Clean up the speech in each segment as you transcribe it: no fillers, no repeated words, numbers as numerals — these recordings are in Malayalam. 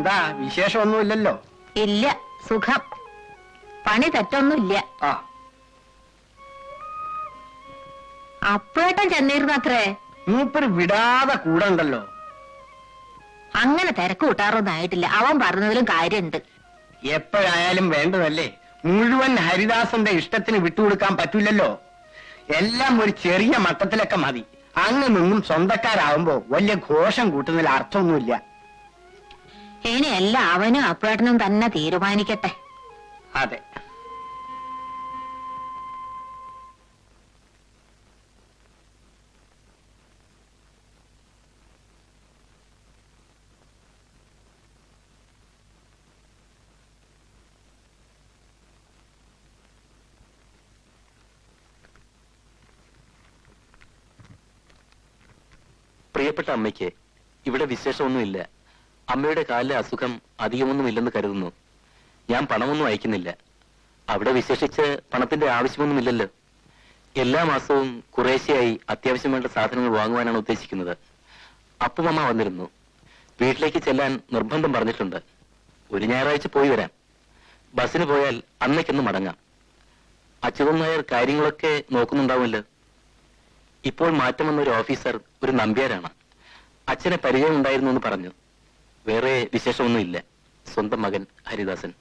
എന്താ വിശേഷമൊന്നുമില്ലല്ലോ? ഇല്ല, സുഖം. പണി തെറ്റൊന്നുമില്ല. അപ്പേട്ടൻ ചെന്നിരുന്നത്രേ. മൂപ്പര് വിടാതെ കൂടെ ഉണ്ടല്ലോ. അങ്ങനെ തിരക്ക് കൂട്ടാറൊന്നും ആയിട്ടില്ല. അവൻ പറഞ്ഞതിലും കാര്യമുണ്ട്. എപ്പോഴായാലും വേണ്ടതല്ലേ. മുഴുവൻ ഹരിദാസന്റെ ഇഷ്ടത്തിന് വിട്ടുകൊടുക്കാൻ പറ്റൂലല്ലോ. എല്ലാം ഒരു ചെറിയ മട്ടത്തിലൊക്കെ മതി. അങ്ങ് നിന്നും സ്വന്തക്കാരാവുമ്പോ വലിയ ഘോഷം കൂട്ടുന്നതിൽ അർത്ഥമൊന്നുമില്ല. ഇനി എല്ലാം അവനും അപ്പേട്ടനും തന്നെ തീരുമാനിക്കട്ടെ. അതെ. പ്രിയപ്പെട്ട അമ്മയ്ക്ക് ഇവിടെ വിശേഷമൊന്നുമില്ല. അമ്മയുടെ കാലിലെ അസുഖം അധികമൊന്നുമില്ലെന്ന് കരുതുന്നു. ഞാൻ പണമൊന്നും അയക്കുന്നില്ല. അവിടെ വിശേഷിച്ച് പണത്തിന്റെ ആവശ്യമൊന്നുമില്ലല്ലോ. എല്ലാ മാസവും കുറേശ്ശെയായി അത്യാവശ്യം വേണ്ട സാധനങ്ങൾ വാങ്ങുവാനാണ് ഉദ്ദേശിക്കുന്നത്. അപ്പുമമ്മ വന്നിരുന്നു. വീട്ടിലേക്ക് ചെല്ലാൻ നിർബന്ധം പറഞ്ഞിട്ടുണ്ട്. ഒരു ഞായറാഴ്ച പോയി വരാം. ബസ്സിന് പോയാൽ അന്നേക്കൊന്ന് മടങ്ങാം. അച്യുതൻ നായർ കാര്യങ്ങളൊക്കെ നോക്കുന്നുണ്ടാവുമല്ലോ. ഇപ്പോൾ മാറ്റം വന്ന ഒരു ഓഫീസർ ഒരു നമ്പ്യാരാണ്. അച്ഛനെ പരിചയമുണ്ടായിരുന്നു എന്ന് പറഞ്ഞു. വേറെ വിശേഷമൊന്നുമില്ല. സ്വന്തം മകൻ ഹരിദാസൻ.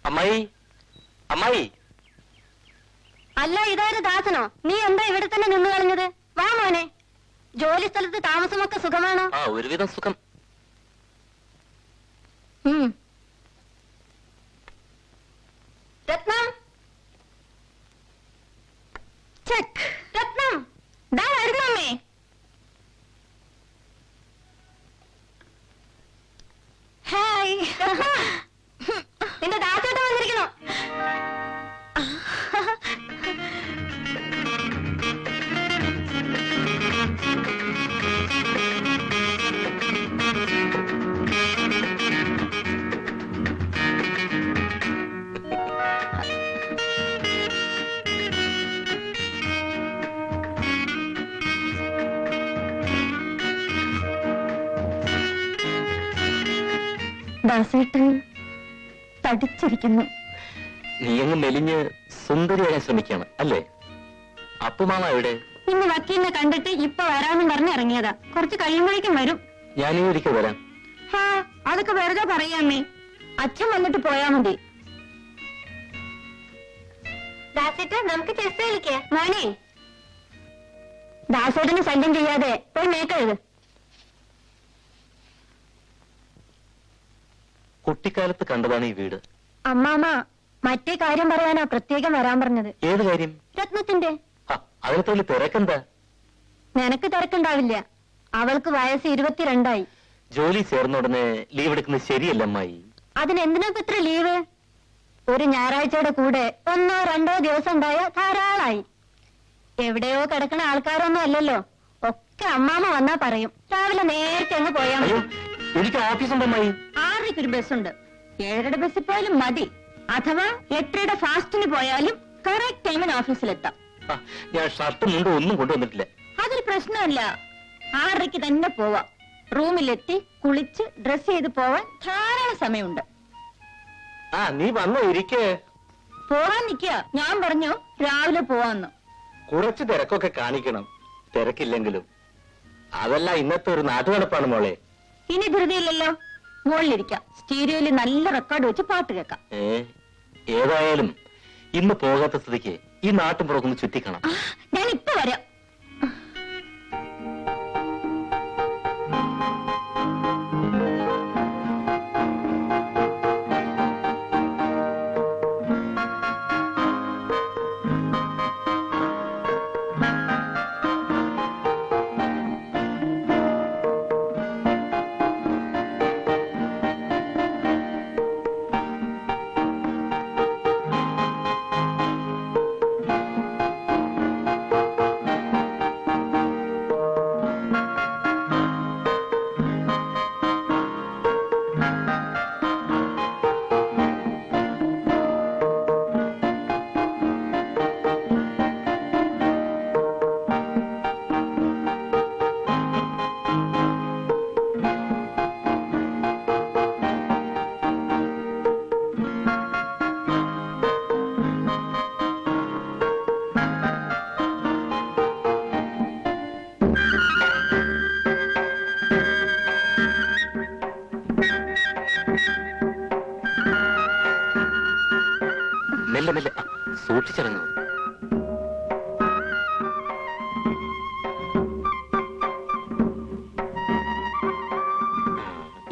അമ്മായി, അമ്മായി. അല്ല, ഇതാര് ദാസനോ? നീ എന്താ ഇവിടെ തന്നെ നിന്ന് കളഞ്ഞത്? വാ മോനെ. ജോലി സ്ഥലത്ത് താമസമൊക്കെ സുഖമാണോ? ആ, ഒരുവിധം സുഖം. രത്നം, ചെക്ക്. രത്നം, ദാ വരുന്നമ്മേ. ഹായ്. നിന്റെ ദാസേട്ടൻ വന്നിരിക്കണോ? ദാസേട്ടൻ തടിച്ചിരിക്കുന്നു. നീ അങ്ങ് മെലിഞ്ഞ് സുന്ദരിയാകാൻ ശ്രമിക്കാണ് അല്ലേ? അപ്പുമാമ എവിടെ? ഇന്ന് വക്കീലിനെ കണ്ടിട്ട് ഇപ്പൊ വരാമെന്ന് പറഞ്ഞിറങ്ങിയതാ. കുറച്ച് കഴിയുമ്പോഴേക്കും വരും. ഞാൻ ഈ ഒരിക്കൽ വരാം. അതൊക്കെ വെറുതെ പറയാമേ. അച്ഛൻ വന്നിട്ട് പോയാ മതി. ദാസേട്ടൻ, നമുക്ക് ചെസ് കളിക്കാം. മോനെ, ദാസേട്ടന് ശല്യം ചെയ്യാതെ പോയി മേക്കരുത്. കുട്ടിക്കാലത്ത് കണ്ടതാണ് ഈ വീട്. അമ്മാമ മറ്റേ കാര്യം പറയാനാ പ്രത്യേകം വരാൻ പറഞ്ഞത്. ഏത് കാര്യം? രത്നത്തിന്റെ. അതിനകത്ത് വലിയ തിരക്കെന്താ? നിനക്ക് തിരക്കുണ്ടാവില്ല. അവൾക്ക് വയസ്സ് 22 ജോലി ചേർന്ന ഉടനെ ലീവ് എടുക്കുന്നത് ശരിയല്ല അമ്മായി. അതിനെന്തിനാ ഇത്ര ലീവ്? ഒരു ഞായറാഴ്ചയുടെ കൂടെ 1-2 ദിവസം ഉണ്ടായ ധാരാളായി. എവിടെയോ കിടക്കണ ആൾക്കാരൊന്നും അല്ലല്ലോ. ഒക്കെ അമ്മാമ വന്നാ പറയും. രാവിലെ നേരത്തെ അങ്ങ് പോയാ മതി. എനിക്ക് ഓഫീസുണ്ട് അമ്മായി. 6:00 ഒരു ബസ്സുണ്ട്. 7:30 ബസ്സിൽ പോയാലും മതി. അഥവാ 8:30 ഫാസ്റ്റിന് പോയാലും കറക്റ്റ് ടൈമിന് ഓഫീസിലെത്താം. ഞാൻ ഷർട്ടും മുണ്ടും ഒന്നും കൊണ്ടുവന്നിട്ടില്ല. അതൊരു പ്രശ്നമല്ല. 6:30 തന്നെ പോവാം. റൂമിലെത്തി കുളിച്ച് ഡ്രസ് ചെയ്ത് പോവാൻ ധാരാളം സമയമുണ്ട്. നീ വന്നോ? ഇരിക്കേ. പോവാൻ നിൽക്കുക. ഞാൻ പറഞ്ഞു രാവിലെ പോവാന്ന്. കുറച്ച് തിരക്കൊക്കെ കാണിക്കണം. തിരക്കില്ലെങ്കിലും അതല്ല ഇന്നത്തെ ഒരു നാട്ടുനടപ്പാണ് മോളെ. ഇനി ധൃതിയില്ലല്ലോ. മുകളിലിരിക്കാം. സ്റ്റീരിയോയില് നല്ല റെക്കോർഡ് വെച്ച് പാട്ട് കേൾക്കാം. ഏതായാലും ഇന്ന് പോകാത്ത സ്ഥിതിക്ക് ഈ നാട്ടും പുറക്കൊന്ന് ചുറ്റിക്കണം. ഞാൻ ഇപ്പൊ വരാം. സൂക്ഷിച്ചിറങ്ങും.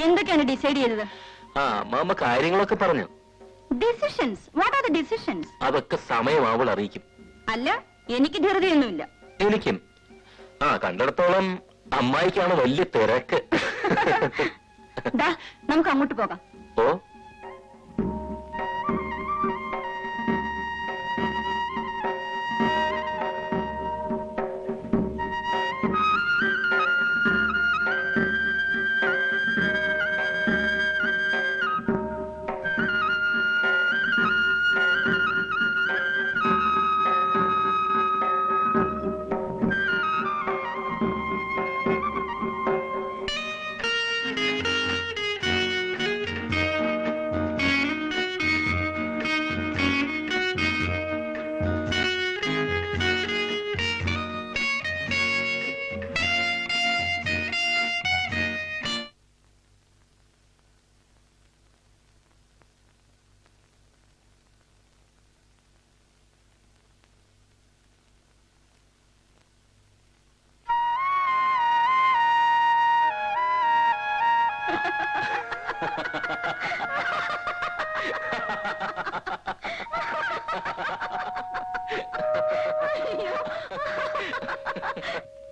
എന്തൊക്കെയാണ് ഡിസൈഡ് ചെയ്തത്? മാമ കാര്യങ്ങളൊക്കെ പറഞ്ഞു. Decisions? What are the decisions? അതൊക്കെ സമയമാവൾ അറിയിക്കും. അല്ല, എനിക്ക് ധൃതിയൊന്നുമില്ല. എനിക്കും. കണ്ടിടത്തോളം അമ്മായിക്കാണ് വലിയ തിരക്ക്. നമുക്ക് അങ്ങോട്ട് പോകാം. ഓ,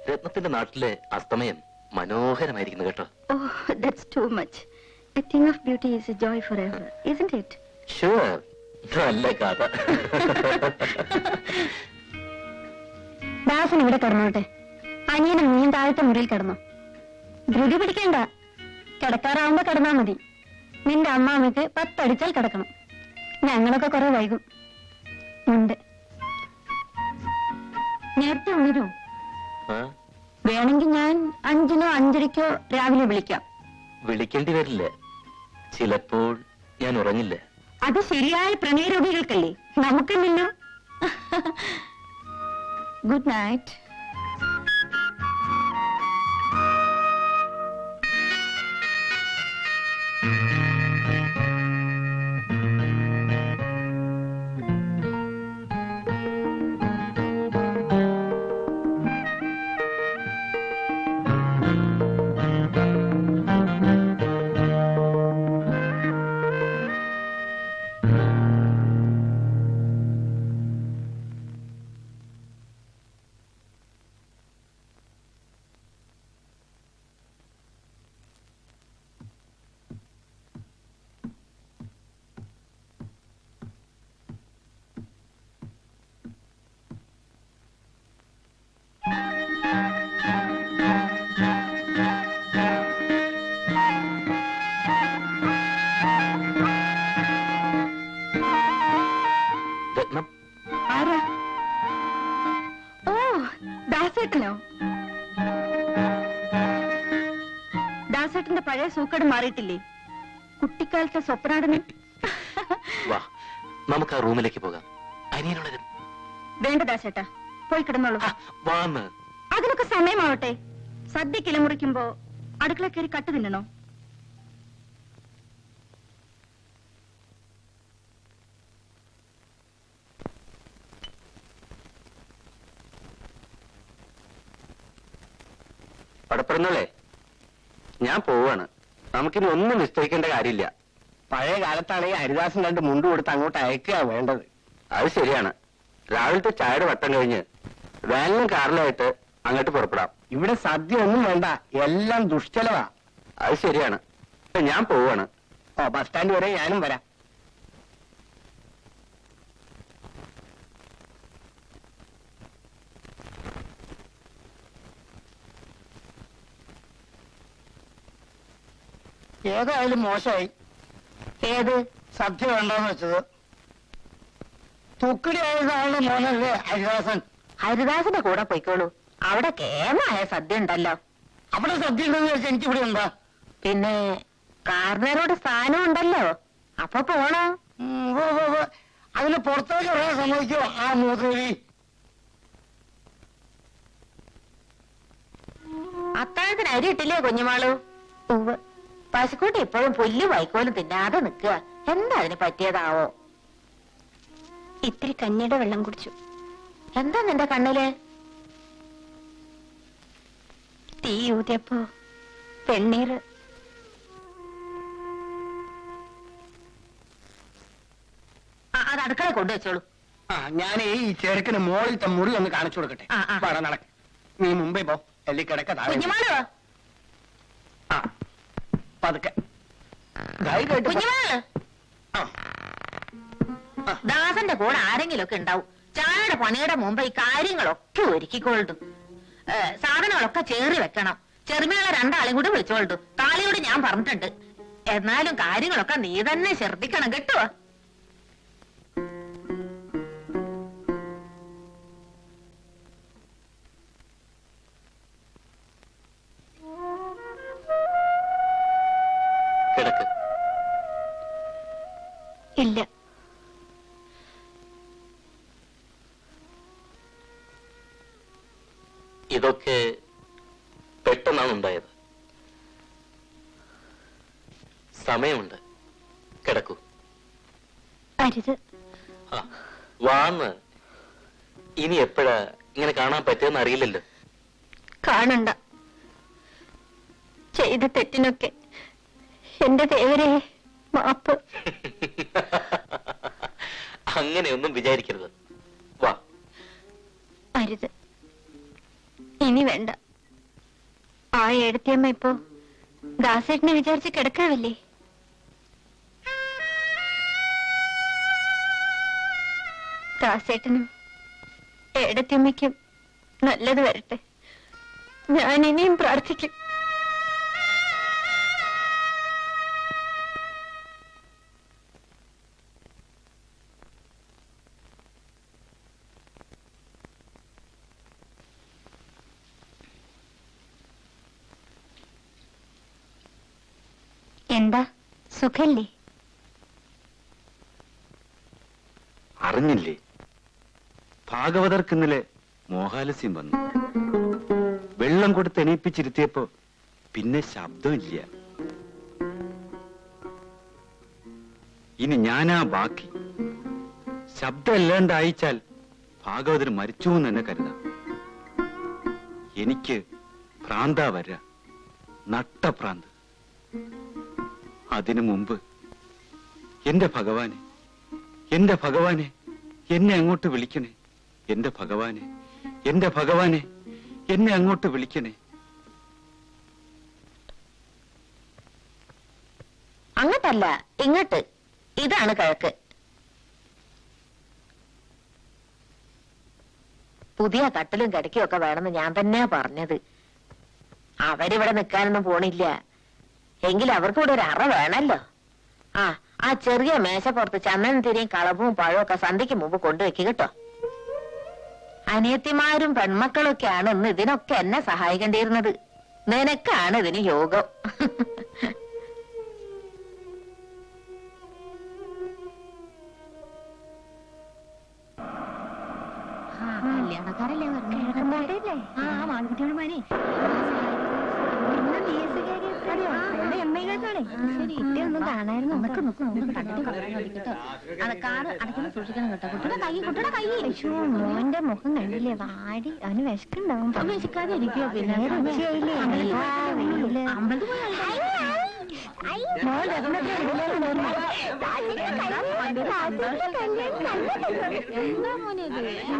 രത്നത്തിന്റെ നാട്ടിലെ അസ്തമയം മനോഹരമായിരിക്കുന്നു കേട്ടോ. Oh, that's too much. A thing of beauty is a joy forever, isn't it? Sure. നല്ല കഥ. ദാസൻ ഇവിടെ കിടന്നോട്ടെ. അനിയനും നീയും താഴത്തെ മുറിയിൽ കിടന്നോ. ധൃതി പിടിക്കണ്ട. കിടക്കാറാവുമ്പോ കിടന്നാ മതി. നിന്റെ അമ്മാമ്മക്ക് 10 അടിച്ചാൽ കിടക്കണം. ഞങ്ങളൊക്കെ കുറെ വൈകും. ഉണ്ട്. നേരത്തെ ഉണരൂ. വേണമെങ്കിൽ ഞാൻ 5-നോ 5:30-ക്കോ രാവിലെ വിളിക്കാം. വിളിക്കേണ്ടി വരില്ല. ചിലപ്പോൾ ഞാൻ ഉറങ്ങില്ല. അത് ശരിയായ പ്രണയരോഗികൾക്കല്ലേ, നമുക്കില്ലല്ലോ. Good night. ആരാ? ഓ, ദാസേട്ടനോ? ദാസേട്ടന്റെ പഴയ സൂക്കേട് മാറിയിട്ടില്ലേ? കുട്ടിക്കാലത്തെ സ്വപ്നാടനം. വാ, നമുക്ക് ആ റൂമിലേക്ക് പോകാം. അനിയനുള്ളതും. വേണ്ട ദാസേട്ടാ, പോയി കിടന്നോളൂ. വാന്ന്. അതിനൊക്കെ സമയമാവട്ടെ. സദ്യ കിളമുറിക്കുമ്പോ അടുക്കള കയറി കട്ട് തിന്നണോ? പടപ്പെടുന്നല്ലേ, ഞാൻ പോവാണ്. നമുക്കിനി ഒന്നും നിശ്ചയിക്കേണ്ട കാര്യമില്ല. പഴയ കാലത്താണെങ്കിൽ ഹരിദാസൻ 2 മുണ്ട് കൊടുത്ത് അങ്ങോട്ട് അയക്കുക വേണ്ടത്. അത് ശരിയാണ്. രാവിലത്തെ ചായയുടെ വട്ടം കഴിഞ്ഞ് വാനിലും കാറിലായിട്ട് അങ്ങോട്ട് പുറപ്പെടാം. ഇവിടെ സദ്യ ഒന്നും വേണ്ട, എല്ലാം ദുഷ്ചെലവാ. അത് ശരിയാണ്. ഞാൻ പോവാണ്. ബസ് സ്റ്റാൻഡ് വരെ ഞാനും വരാം. ഏതായാലും മോശമായി. ഏത് സദ്യ വേണ്ടെന്ന് വെച്ചത്? തുക്കിടി ആയതാണ് മോനല്ലേ ഹരിദാസൻ. ഹരിദാസന്റെ കൂടെ പോയിക്കോളൂ. അവിടെ കേമായ സദ്യ ഉണ്ടല്ലോ. അവിടെ സദ്യ ഉണ്ടെന്ന് വെച്ചാൽ എനിക്കിവിടെ എന്താ? പിന്നെ കാർന്നേരോട് സ്ഥാനം ഉണ്ടല്ലോ, അപ്പൊ പോണോ? അതിന് പുറത്തേക്ക് ഇറങ്ങാൻ സമ്മതിക്കോ ആ മൂത്രേവി? അത്താഴത്തിന് അരി ഇട്ടില്ലേ കുഞ്ഞുമാളു? പശുക്കൂട്ടി ഇപ്പോഴും പുല്ല് വൈക്കോലും തിന്നാതെ നിൽക്കുക. എന്താ അതിന് പറ്റിയതാവോ? ഇത്തിരി കഞ്ഞിയുടെ വെള്ളം കുടിച്ചു. എന്താ നിന്റെ കണ്ണില്? തീ ഊതിയപ്പോ വെണ്ണീര്. അത് അടുക്കള കൊണ്ടുവച്ചോളൂ. ഞാൻ ഈ ചെറുക്കിന് മോളിലത്തെ മുറി ഒന്ന് കാണിച്ചു കൊടുക്കട്ടെ. നടക്ക്, നീ മുമ്പേ പോ. എല്ലി കിടക്ക താഴെ. കുഞ്ഞുമാള് പതുക്കെ കുഞ്ഞുമാള് ദാസന്റെ കൂടെ ആരെങ്കിലും ഒക്കെ ഉണ്ടാവും. ചായയുടെ പണിയുടെ മുമ്പ് ഈ കാര്യങ്ങളൊക്കെ ഒരുക്കിക്കൊള്ളു. സാധനങ്ങളൊക്കെ ചേറി വെക്കണം. ചെറുമേള രണ്ടാളെയും കൂടി വിളിച്ചോളൂ. കാളിയോട് ഞാൻ പറഞ്ഞിട്ടുണ്ട്. എന്നാലും കാര്യങ്ങളൊക്കെ നീ തന്നെ ശ്രദ്ധിക്കണം കേട്ടോ. കിടക്ക്. ഇല്ല, ഇതൊക്കെ പെട്ടെന്നാണ് ഉണ്ടായത്. സമയമുണ്ട്. കിടക്കൂ. അരുത്. വാന്ന്. ഇനി എപ്പോഴാ ഇങ്ങനെ കാണാൻ പറ്റുമെന്ന് അറിയില്ലല്ലോ. കാണണ്ട. ചെയ്ത തെറ്റിനൊക്കെ എന്റെ ദേവരെ മാപ്പ്. അങ്ങനെയൊന്നും വിചാരിക്കരുത്. വാ. അരുത്, ഇനി വേണ്ട. ആ എഴുത്തിയമ്മ ഇപ്പോ ദാസേട്ടനെ വിചാരിച്ച് കിടക്കാവില്ലേ? ദാസേട്ടനും ഏടത്തിയമ്മയ്ക്കും നല്ലത് വരട്ടെ. ഞാൻ ഇനിയും പ്രാർത്ഥിക്കും. എന്താ, സുഖല്ലേ? അറിഞ്ഞില്ലേ, ഭാഗവതർക്ക് ഇന്നലെ മോഹാലസ്യം വന്നു. വെള്ളം കൊടുത്ത് എണീപ്പിച്ചിരുത്തിയപ്പോ പിന്നെ ശബ്ദമില്ല. ഇനി ഞാനാ ബാക്കി. ശബ്ദം ഇല്ലാണ്ട് അയച്ചാൽ ഭാഗവതർ മരിച്ചു എന്ന് തന്നെ കരുതാം. എനിക്ക് ഭ്രാന്താ വര, നട്ടഭ്രാന്ത്. അതിനു മുമ്പ് എന്റെ ഭഗവാനെ, എന്റെ ഭഗവാനെ, എന്നെ അങ്ങോട്ട് വിളിക്കണേ. എന്റെ ഭഗവാനെ, എന്റെ ഭഗവാനെ, എന്നെ അങ്ങോട്ട് വിളിക്കണേ. അങ്ങോട്ടല്ല, ഇങ്ങോട്ട്. ഇതാണ് കിഴക്ക്. പുതിയ കട്ടിലും കിടക്കയും ഒക്കെ വേണമെന്ന് ഞാൻ തന്നെയാ പറഞ്ഞത്. അവരിവിടെ നിൽക്കാനൊന്നും പോണില്ല. എങ്കിൽ അവർക്ക് ഇവിടെ ഒരു അറ വേണല്ലോ. ആ ചെറിയ മേശപ്പുറത്ത് ചന്ദനം തിരിയും കളവും പഴവും ഒക്കെ സന്ധ്യയ്ക്ക് മുമ്പ് കൊണ്ടുവെക്കുക കേട്ടോ. അനിയത്തിമാരും പെൺമക്കളൊക്കെയാണ് ഇന്ന് ഇതിനൊക്കെ എന്നെ സഹായിക്കേണ്ടിയിരുന്നത്. നിനക്കാണ് ഇതിന് യോഗം. കല്യാണക്കാരല്ലേ ഒന്നും കാണായിരുന്നു. മോന്റെ മുഖം കണ്ടില്ലേ, വാടി. അവന് വിശക്കുണ്ടാവും. വിശക്കാതെ ഇരിക്കോ? പിന്നെ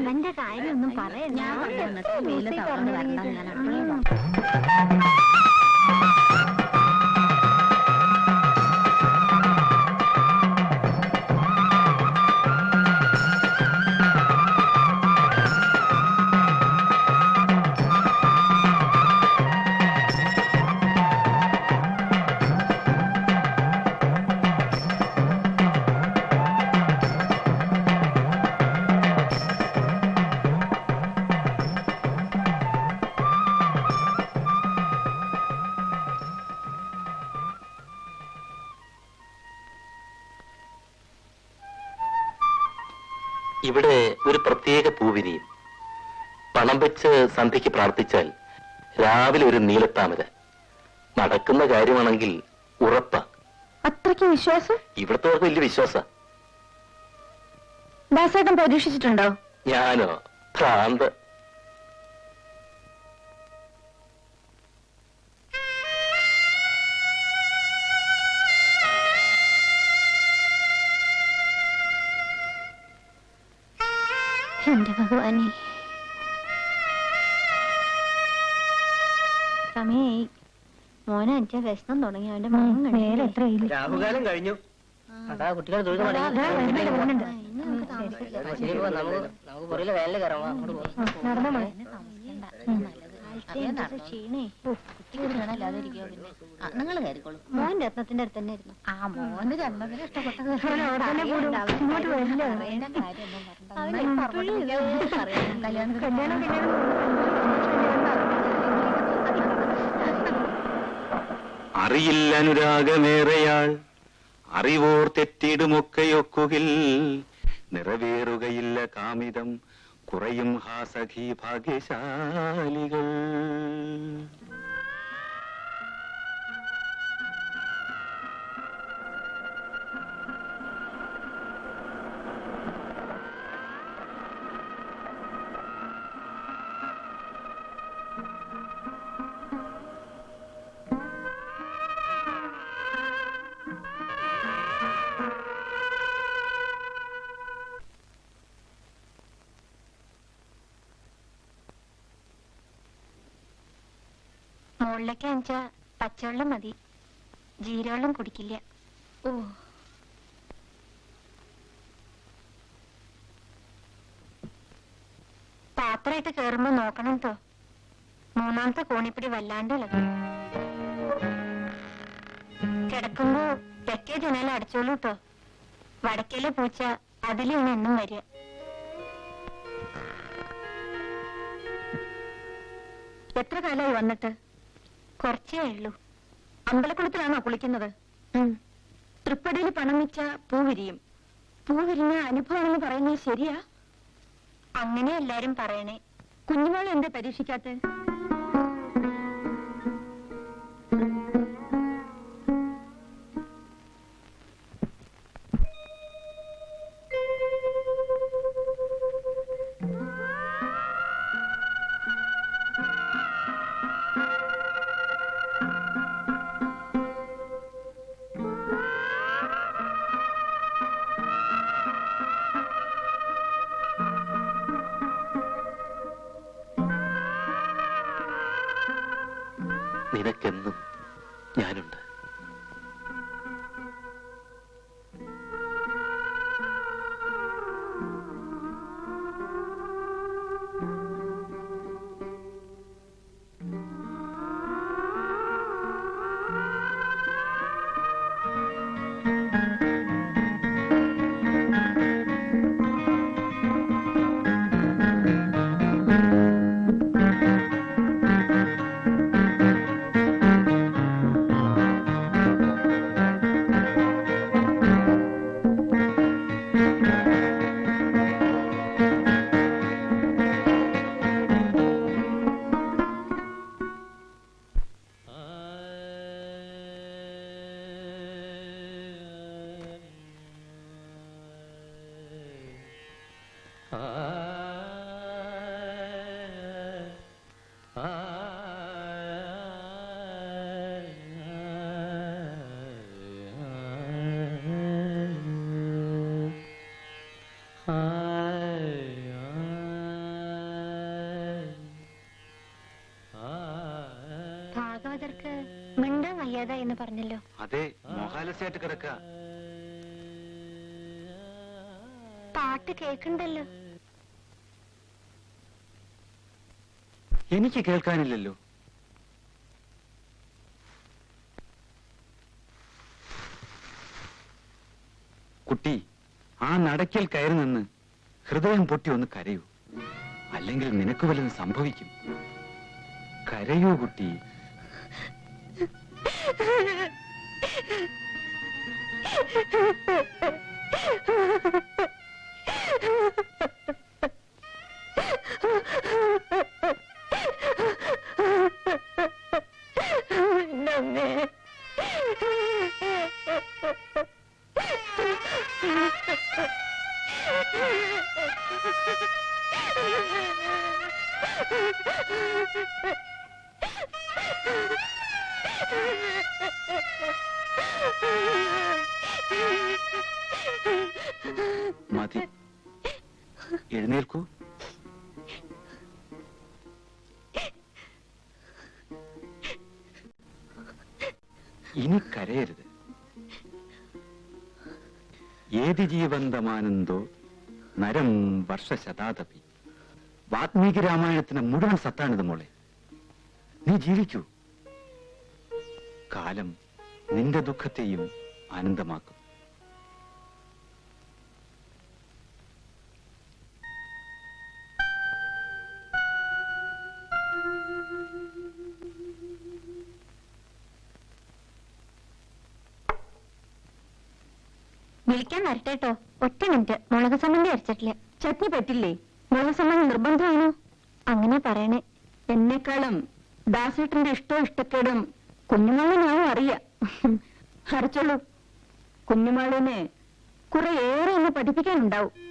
അവന്റെ കാര്യം ഒന്നും പറയാ. ഇവിടെ ഒരു പ്രത്യേക പൂവിരിയും. പണം വെച്ച് സന്ധ്യയ്ക്ക് പ്രാർത്ഥിച്ചാൽ രാവിലെ ഒരു നീലത്താമര. നടക്കുന്ന കാര്യമാണെങ്കിൽ ഉറപ്പാ. അത്രയ്ക്ക് വിശ്വാസം? ഇവിടത്തെ വലിയ വിശ്വാസ. ദാസേട്ടൻ പരീക്ഷിച്ചിട്ടുണ്ടോ? ഞാനോ? ഭ്രാന്ത്. എന്റെ ഭഗവാനെ, സമയായി. മോനെ എനിക്ക് വിശനം തുടങ്ങി. അവന്റെ നേരെ എത്രയില്ല. രാഹുകാലം കഴിഞ്ഞു. കുട്ടികൾ നിങ്ങൾ കയറിക്കോളൂ. മോൻ രത്നത്തിന്റെ അടുത്ത് തന്നെ ഇരുന്നു. ആ മോന് രത്നത്തിന് ഇഷ്ടപ്പെട്ടത് അറിയില്ല അനുരാഗമേറെയാൾ അറിവോർ തെറ്റിടുമൊക്കെയൊക്കുകിൽ നിറവേറുകയില്ല കാമിതം കുറയും ഹാസഖി ഭാഗ്യശാലികൾ. മുകളിലേക്ക് അഞ്ചാ പച്ചവെള്ളം മതി, ജീരവെള്ളം കുടിക്കില്ല. ഓ, പാത്രമായിട്ട് കേറുമ്പോ നോക്കണം കേട്ടോ. മൂന്നാമത്തെ കോണിപ്പിടി വല്ലാണ്ട് ഇളകും. കിടക്കുമ്പോ തെക്കേ ജനൽ അടച്ചോളൂ കേട്ടോ. വടക്കേലെ പൂച്ച അതിലാണ് എന്നും വരിക. എത്ര കാലമായി വന്നിട്ട്? കുറച്ചേ ഉള്ളൂ. അമ്പലക്കുളത്തിലാണോ കുളിക്കുന്നത്? തൃപ്പടിയിൽ പണം വെച്ച പൂ വിരിയും. പൂ വിരിഞ്ഞ അനുഭവമാണെന്ന് പറയുന്നത് ശരിയാ? അങ്ങനെ എല്ലാരും പറയണേ. കുഞ്ഞുമോൾ എന്താ പരീക്ഷിക്കാത്ത? നിനക്കെന്നും ഞാനുണ്ട്. ഭാഗവതർക്ക് മിണ്ടാൻ വയ്യാത എന്ന് പറഞ്ഞല്ലോ. അതെ, മോഹാലസ്യായിട്ട് കിടക്ക. പാട്ട് കേൾക്കണ്ടല്ലോ. എനിക്ക് കേൾക്കാനില്ലല്ലോ. കുട്ടി, ആ നടക്കൽ കയറി നിന്ന് ഹൃദയം പൊട്ടി ഒന്ന് കരയൂ. അല്ലെങ്കിൽ നിനക്ക് വല്ലതും സംഭവിക്കും. കരയൂ കുട്ടി. No, മതി, എഴുന്നേൽക്കൂ. ഇനി കരയരുത്. ഏതി ജീവന്തമാനന്ദോ നരം വർഷശതാദപി. വാത്മീകി രാമായണത്തിന് മുഴുവൻ സത്താണിത് മോളെ. നീ ജീവിക്കൂ. കാലം നിന്റെ ദുഃഖത്തെയും ആനന്ദമാക്കും. വിളിക്കാൻ വരട്ടെട്ടോ. ഒറ്റ മിനിറ്റ്. മുളക് സമ്മന്തി അരച്ചിട്ടില്ല. ചട്നി പറ്റില്ലേ? മുളക് സമ്മന്തി നിർബന്ധമാണോ? അങ്ങനെ പറയണേ. എന്നെക്കാളും ദാസേട്ടന്റെ ഇഷ്ടവും ഇഷ്ടക്കേടും കുഞ്ഞുമാളിനാവും അറിയാം. അരച്ചോളൂ. കുഞ്ഞുമാളിനെ കുറെ ഏറെ ഒന്ന് പഠിപ്പിക്കാനുണ്ടാവും.